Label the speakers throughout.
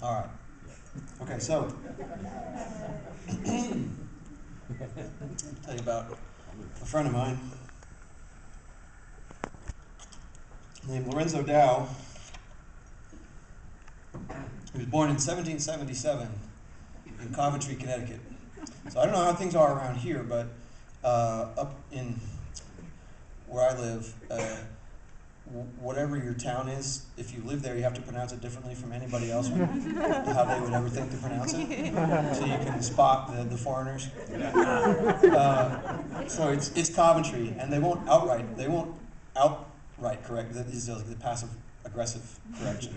Speaker 1: All right. Okay, so I'll tell you about a friend of mine named Lorenzo Dow. He was born in 1777 in Coventry, Connecticut. So I don't know how things are around here, but up in where I live, whatever your town is, if you live there, you have to pronounce it differently from anybody else, how they would ever think to pronounce it, so you can spot the foreigners. So it's Coventry, and they won't outright correct. That is the passive aggressive correction.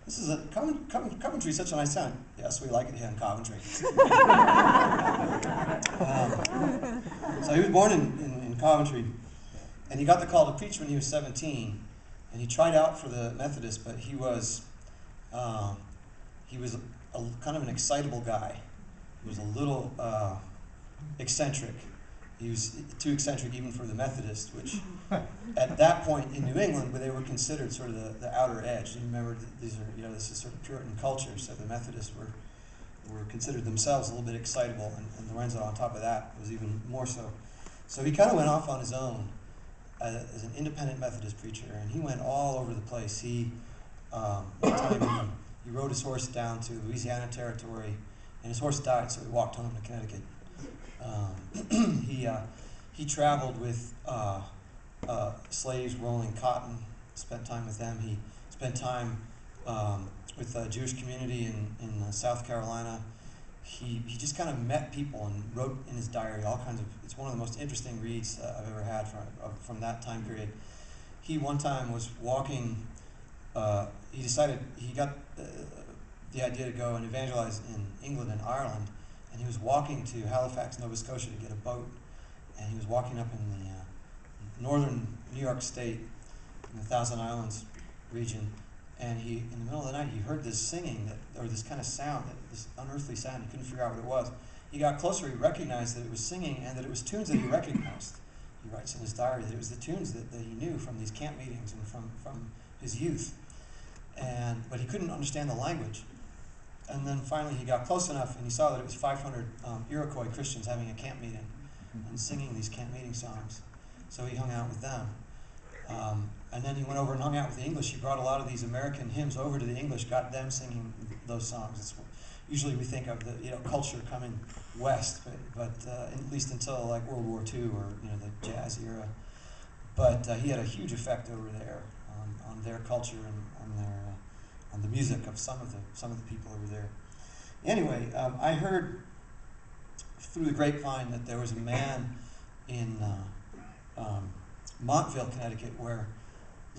Speaker 1: This is Coventry is such a nice town. Yes, we like it here in Coventry. So he was born in Coventry. And he got the call to preach when he was 17, and he tried out for the Methodist, but he was kind of an excitable guy. He was a little eccentric. He was too eccentric even for the Methodist, which at that point in New England, they were considered sort of the outer edge. You remember, this is sort of Puritan culture, so the Methodists were considered themselves a little bit excitable, and Lorenzo on top of that was even more so. So he kind of went off on his own as an independent Methodist preacher, and he went all over the place. One time he rode his horse down to Louisiana Territory, and his horse died, so he walked home to Connecticut. He traveled with slaves rolling cotton, spent time with them. He spent time with a Jewish community in South Carolina. He just kind of met people and wrote in his diary all kinds of. It's one of the most interesting reads I've ever had from that time period. He one time was walking. He decided he got the idea to go and evangelize in England and Ireland, and he was walking to Halifax, Nova Scotia, to get a boat. And he was walking up in the northern New York State, in the Thousand Islands region. And in the middle of the night, he heard this singing, or this kind of sound, this unearthly sound. He couldn't figure out what it was. He got closer, he recognized that it was singing, and that it was tunes that he recognized. He writes in his diary that it was the tunes that he knew from these camp meetings and from his youth. But he couldn't understand the language. And then finally he got close enough, and he saw that it was 500 Iroquois Christians having a camp meeting and singing these camp meeting songs. So he hung out with them. And then he went over and hung out with the English. He brought a lot of these American hymns over to the English, got them singing those songs. Usually we think of the culture coming west, but at least until like World War II or the jazz era. But he had a huge effect over there on their culture and on the music of some of the people over there. Anyway, I heard through the grapevine that there was a man in Montville, Connecticut, where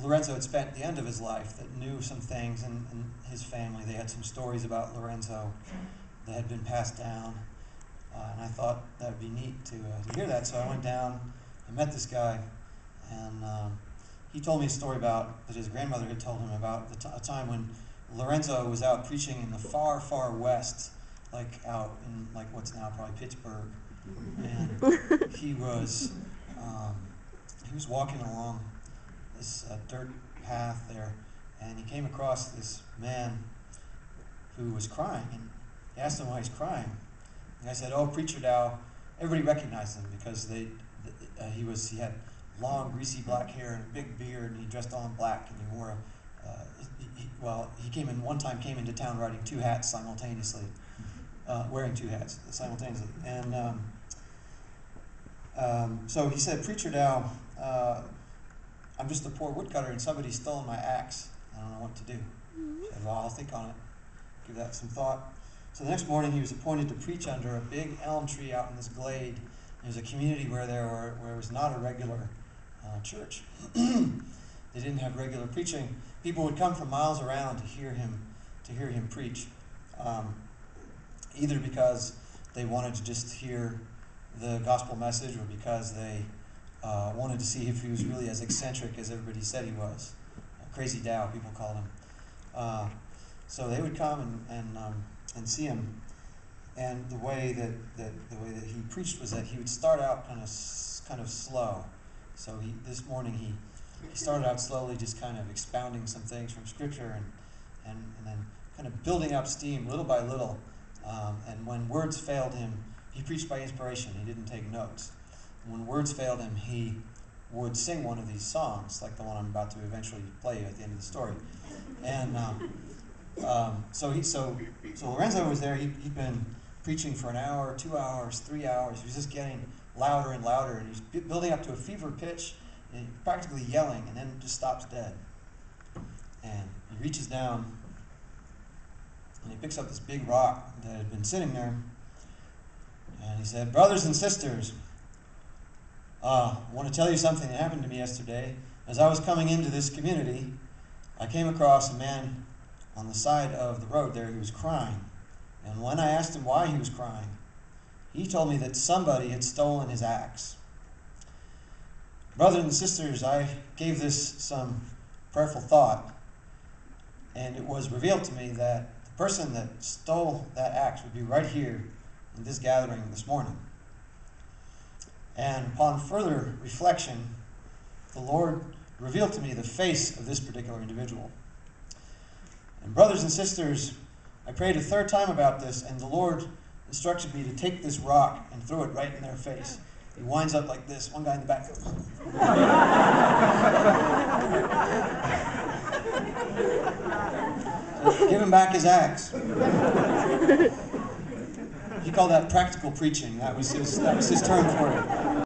Speaker 1: Lorenzo had spent the end of his life, that knew some things, and his family. They had some stories about Lorenzo that had been passed down, and I thought that would be neat to hear that. So I went down, I met this guy, and he told me a story that his grandmother had told him about a time when Lorenzo was out preaching in the far, far west, like out in like what's now probably Pittsburgh, and he was walking along this dirt path there, and he came across this man who was crying, and he asked him why he's crying. And I said, "Oh, Preacher Dow." Everybody recognized him because he had long, greasy black hair and a big beard, and he dressed all in black, and he wore one time came into town riding two hats simultaneously, wearing two hats simultaneously, and so he said, "Preacher Dow, I'm just a poor woodcutter, and somebody's stolen my axe. I don't know what to do." I said, "Well, I'll think on it, give that some thought." So the next morning, he was appointed to preach under a big elm tree out in this glade. There's a community where there was not a regular church. They didn't have regular preaching. People would come from miles around to hear him preach, either because they wanted to just hear the gospel message, or because they wanted to see if he was really as eccentric as everybody said he was. Crazy Dow, people called him. So they would come and see him, and the way that he preached was that he would start out kind of slow. So this morning he started out slowly, just kind of expounding some things from Scripture, and then kind of building up steam little by little. And when words failed him, he preached by inspiration. He didn't take notes. And when words failed him, he would sing one of these songs, like the one I'm about to eventually play you at the end of the story. And so Lorenzo was there. He'd been preaching for an hour, 2 hours, 3 hours. He was just getting louder and louder, and he was building up to a fever pitch, and practically yelling, and then just stops dead. And he reaches down, and he picks up this big rock that had been sitting there, and he said, "Brothers and sisters, I want to tell you something that happened to me yesterday. As I was coming into this community, I came across a man on the side of the road there who was crying. And when I asked him why he was crying, he told me that somebody had stolen his axe. Brothers and sisters, I gave this some prayerful thought, and it was revealed to me that the person that stole that axe would be right here in this gathering this morning. And upon further reflection, the Lord revealed to me the face of this particular individual. And brothers and sisters, I prayed a third time about this, and the Lord instructed me to take this rock and throw it right in their face." He winds up like this, one guy in the back. Give him back his axe. He called that practical preaching. That was his term for it.